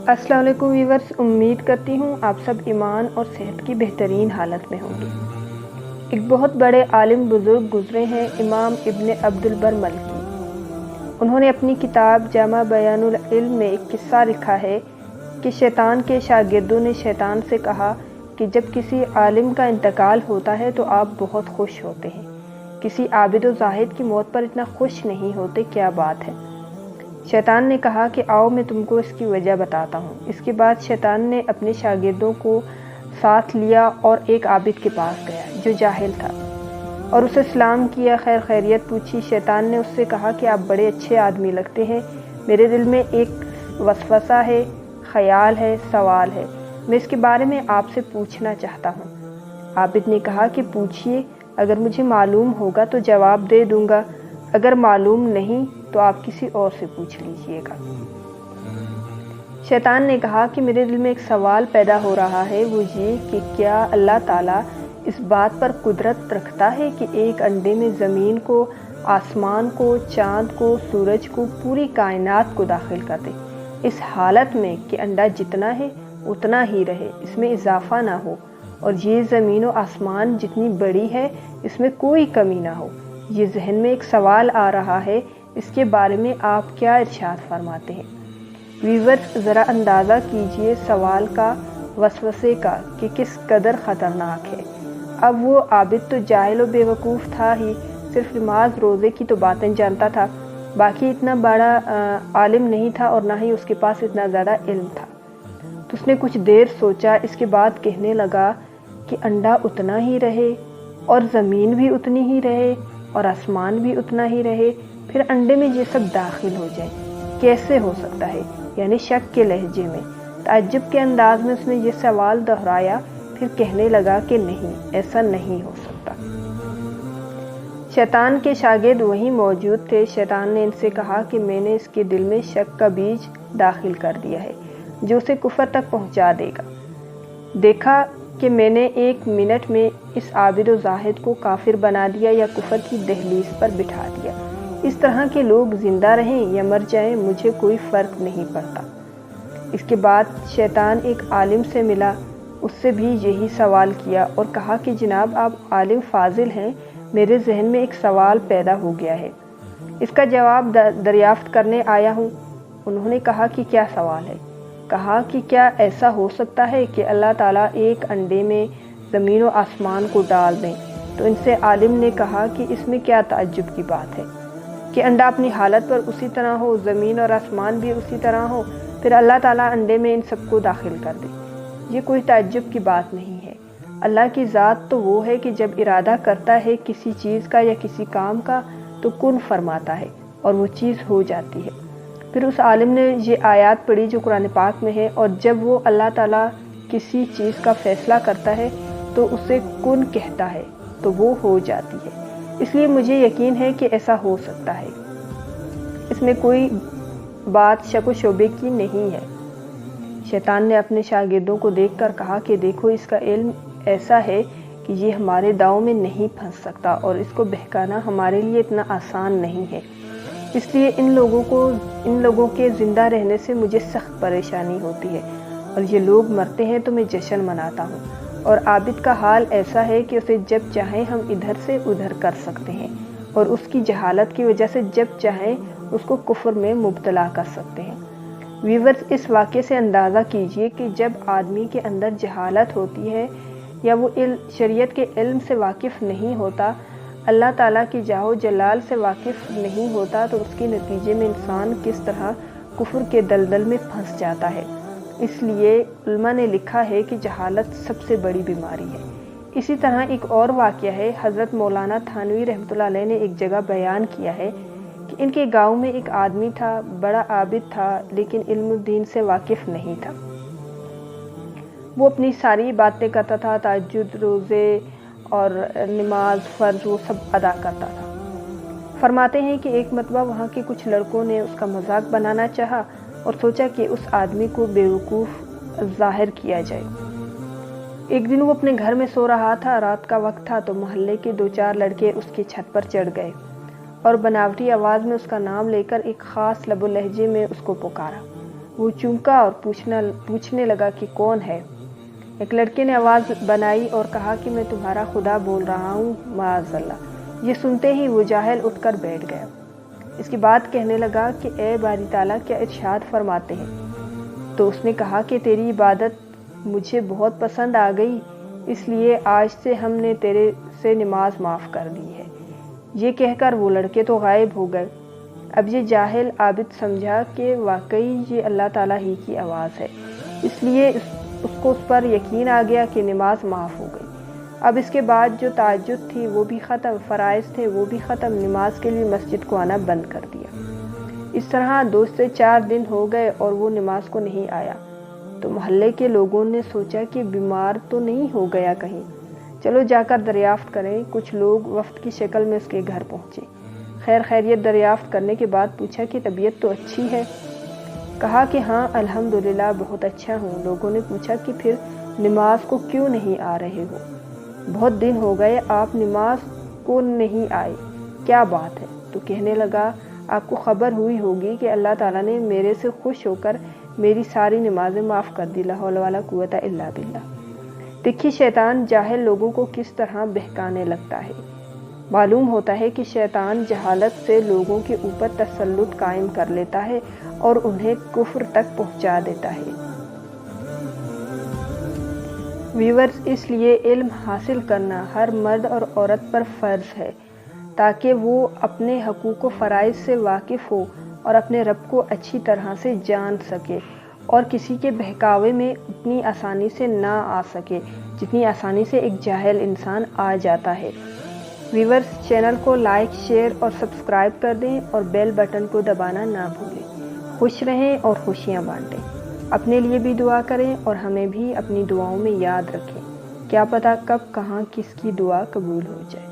السلام علیکم ویورز، امید کرتی ہوں آپ سب ایمان اور صحت کی بہترین حالت میں ہوں گے۔ ایک بہت بڑے عالم بزرگ گزرے ہیں، امام ابن عبد البر ملکی۔ انہوں نے اپنی کتاب جامع بیان العلم میں ایک قصہ لکھا ہے کہ شیطان کے شاگردوں نے شیطان سے کہا کہ جب کسی عالم کا انتقال ہوتا ہے تو آپ بہت خوش ہوتے ہیں، کسی عابد و زاہد کی موت پر اتنا خوش نہیں ہوتے، کیا بات ہے؟ شیطان نے کہا کہ آؤ میں تم کو اس کی وجہ بتاتا ہوں۔ اس کے بعد شیطان نے اپنے شاگردوں کو ساتھ لیا اور ایک عابد کے پاس گیا جو جاہل تھا اور اسے سلام کیا، خیر خیریت پوچھی۔ شیطان نے اس سے کہا کہ آپ بڑے اچھے آدمی لگتے ہیں، میرے دل میں ایک وسوسہ ہے، خیال ہے، سوال ہے، میں اس کے بارے میں آپ سے پوچھنا چاہتا ہوں۔ عابد نے کہا کہ پوچھیے، اگر مجھے معلوم ہوگا تو جواب دے دوں گا، اگر معلوم نہیں تو آپ کسی اور سے پوچھ لیجئے گا۔ شیطان نے کہا کہ میرے دل میں ایک سوال پیدا ہو رہا ہے، وہ یہ کہ کیا اللہ تعالیٰ اس بات پر قدرت رکھتا ہے کہ ایک انڈے میں زمین کو، آسمان کو، چاند کو، سورج کو، پوری کائنات کو داخل کر دے، اس حالت میں کہ انڈا جتنا ہے اتنا ہی رہے، اس میں اضافہ نہ ہو، اور یہ زمین و آسمان جتنی بڑی ہے اس میں کوئی کمی نہ ہو؟ یہ ذہن میں ایک سوال آ رہا ہے، اس کے بارے میں آپ کیا ارشاد فرماتے ہیں؟ ویورز، ذرا اندازہ کیجئے سوال کا، وسوسے کا، کہ کس قدر خطرناک ہے۔ اب وہ عابد تو جاہل و بیوقوف تھا ہی، صرف نماز روزے کی تو باتیں جانتا تھا، باقی اتنا بڑا عالم نہیں تھا اور نہ ہی اس کے پاس اتنا زیادہ علم تھا۔ تو اس نے کچھ دیر سوچا، اس کے بعد کہنے لگا کہ انڈا اتنا ہی رہے اور زمین بھی اتنی ہی رہے اور آسمان بھی اتنا ہی رہے، پھر انڈے میں یہ سب داخل ہو جائے، کیسے ہو سکتا ہے؟ یعنی شک کے لہجے میں، تعجب کے انداز میں اس نے یہ سوال دہرایا، پھر کہنے لگا کہ نہیں، ایسا نہیں ہو سکتا۔ شیطان کے شاگرد وہیں موجود تھے۔ شیطان نے ان سے کہا کہ میں نے اس کے دل میں شک کا بیج داخل کر دیا ہے جو اسے کفر تک پہنچا دے گا۔ دیکھا کہ میں نے 1 منٹ میں اس عابد و زاہد کو کافر بنا دیا یا کفر کی دہلیز پر بٹھا دیا۔ اس طرح کے لوگ زندہ رہیں یا مر جائیں، مجھے کوئی فرق نہیں پڑتا۔ اس کے بعد شیطان ایک عالم سے ملا، اس سے بھی یہی سوال کیا اور کہا کہ جناب آپ عالم فاضل ہیں، میرے ذہن میں ایک سوال پیدا ہو گیا ہے، اس کا جواب دریافت کرنے آیا ہوں۔ انہوں نے کہا کہ کیا سوال ہے؟ کہا کہ کیا ایسا ہو سکتا ہے کہ اللہ تعالیٰ ایک انڈے میں زمین و آسمان کو ڈال دیں؟ تو ان سے عالم نے کہا کہ اس میں کیا تعجب کی بات ہے کہ انڈا اپنی حالت پر اسی طرح ہو، زمین اور آسمان بھی اسی طرح ہو، پھر اللہ تعالیٰ انڈے میں ان سب کو داخل کر دے، یہ کوئی تعجب کی بات نہیں ہے۔ اللہ کی ذات تو وہ ہے کہ جب ارادہ کرتا ہے کسی چیز کا یا کسی کام کا تو کن فرماتا ہے اور وہ چیز ہو جاتی ہے۔ پھر اس عالم نے یہ آیات پڑھی جو قرآن پاک میں ہے، اور جب وہ اللہ تعالیٰ کسی چیز کا فیصلہ کرتا ہے تو اسے کن کہتا ہے تو وہ ہو جاتی ہے، اس لیے مجھے یقین ہے کہ ایسا ہو سکتا ہے، اس میں کوئی بات شک و شبے کی نہیں ہے۔ شیطان نے اپنے شاگردوں کو دیکھ کر کہا کہ دیکھو، اس کا علم ایسا ہے کہ یہ ہمارے داؤ میں نہیں پھنس سکتا اور اس کو بہکانا ہمارے لیے اتنا آسان نہیں ہے، اس لیے ان لوگوں کے زندہ رہنے سے مجھے سخت پریشانی ہوتی ہے، اور یہ لوگ مرتے ہیں تو میں جشن مناتا ہوں، اور عابد کا حال ایسا ہے کہ اسے جب چاہیں ہم ادھر سے ادھر کر سکتے ہیں، اور اس کی جہالت کی وجہ سے جب چاہیں اس کو کفر میں مبتلا کر سکتے ہیں۔ ویورز، اس واقعے سے اندازہ کیجئے کہ جب آدمی کے اندر جہالت ہوتی ہے یا وہ شریعت کے علم سے واقف نہیں ہوتا، اللہ تعالیٰ کی جاہ و جلال سے واقف نہیں ہوتا، تو اس کے نتیجے میں انسان کس طرح کفر کے دلدل میں پھنس جاتا ہے۔ اس لیے علماء نے لکھا ہے کہ جہالت سب سے بڑی بیماری ہے۔ اسی طرح ایک اور واقعہ ہے، حضرت مولانا تھانوی رحمۃ اللہ علیہ نے ایک جگہ بیان کیا ہے کہ ان کے گاؤں میں ایک آدمی تھا، بڑا عابد تھا لیکن علم الدین سے واقف نہیں تھا۔ وہ اپنی ساری باتیں کرتا تھا، تہجد، روزے اور نماز فرض وہ سب ادا کرتا تھا۔ فرماتے ہیں کہ ایک مرتبہ وہاں کے کچھ لڑکوں نے اس کا مذاق بنانا چاہا اور سوچا کہ اس آدمی کو بیوقوف ظاہر کیا جائے۔ ایک دن وہ اپنے گھر میں سو رہا تھا، رات کا وقت تھا، تو محلے کے 2-4 لڑکے اس کی چھت پر چڑھ گئے اور بناوٹی آواز میں اس کا نام لے کر ایک خاص لب و لہجے میں اس کو پکارا۔ وہ چونکا اور پوچھنے لگا کہ کون ہے۔ ایک لڑکے نے آواز بنائی اور کہا کہ میں تمہارا خدا بول رہا ہوں، معاذ اللہ۔ یہ سنتے ہی وہ جاہل اٹھ کر بیٹھ گیا۔ اس کے بعد کہنے لگا کہ اے باری تعالیٰ کیا ارشاد فرماتے ہیں؟ تو اس نے کہا کہ تیری عبادت مجھے بہت پسند آ گئی، اس لیے آج سے ہم نے تیرے سے نماز معاف کر دی ہے۔ یہ کہہ کر وہ لڑکے تو غائب ہو گئے۔ اب یہ جاہل عابد سمجھا کہ واقعی یہ اللہ تعالیٰ ہی کی آواز ہے، اس لیے اس کو اس پر یقین آ گیا کہ نماز معاف ہو گئی۔ اب اس کے بعد جو تہجد تھی وہ بھی ختم، فرائض تھے وہ بھی ختم، نماز کے لیے مسجد کو آنا بند کر دیا۔ اس طرح 2 سے 4 دن ہو گئے اور وہ نماز کو نہیں آیا، تو محلے کے لوگوں نے سوچا کہ بیمار تو نہیں ہو گیا کہیں، چلو جا کر دریافت کریں۔ کچھ لوگ وفد کی شکل میں اس کے گھر پہنچے۔ خیر خیریت دریافت کرنے کے بعد پوچھا کہ طبیعت تو اچھی ہے؟ کہا کہ ہاں الحمدللہ بہت اچھا ہوں۔ لوگوں نے پوچھا کہ پھر نماز کو کیوں نہیں آ رہے ہو؟ بہت دن ہو گئے آپ نماز کو نہیں آئے، کیا بات ہے؟ تو کہنے لگا آپ کو خبر ہوئی ہوگی کہ اللہ تعالیٰ نے میرے سے خوش ہو کر میری ساری نمازیں معاف کر دی، لا حول ولا قوت الا باللہ۔ دیکھیے شیطان جاہل لوگوں کو کس طرح بہکانے لگتا ہے۔ معلوم ہوتا ہے کہ شیطان جہالت سے لوگوں کے اوپر تسلط قائم کر لیتا ہے اور انہیں کفر تک پہنچا دیتا ہے۔ ویورز، اس لیے علم حاصل کرنا ہر مرد اور عورت پر فرض ہے تاکہ وہ اپنے حقوق و فرائض سے واقف ہو اور اپنے رب کو اچھی طرح سے جان سکے اور کسی کے بہکاوے میں اتنی آسانی سے نہ آ سکے جتنی آسانی سے ایک جاہل انسان آ جاتا ہے۔ ویورز، چینل کو لائک، شیئر اور سبسکرائب کر دیں اور بیل بٹن کو دبانا نہ بھولیں۔ خوش رہیں اور خوشیاں بانٹیں۔ اپنے لیے بھی دعا کریں اور ہمیں بھی اپنی دعاؤں میں یاد رکھیں، کیا پتہ کب کہاں کس کی دعا قبول ہو جائے۔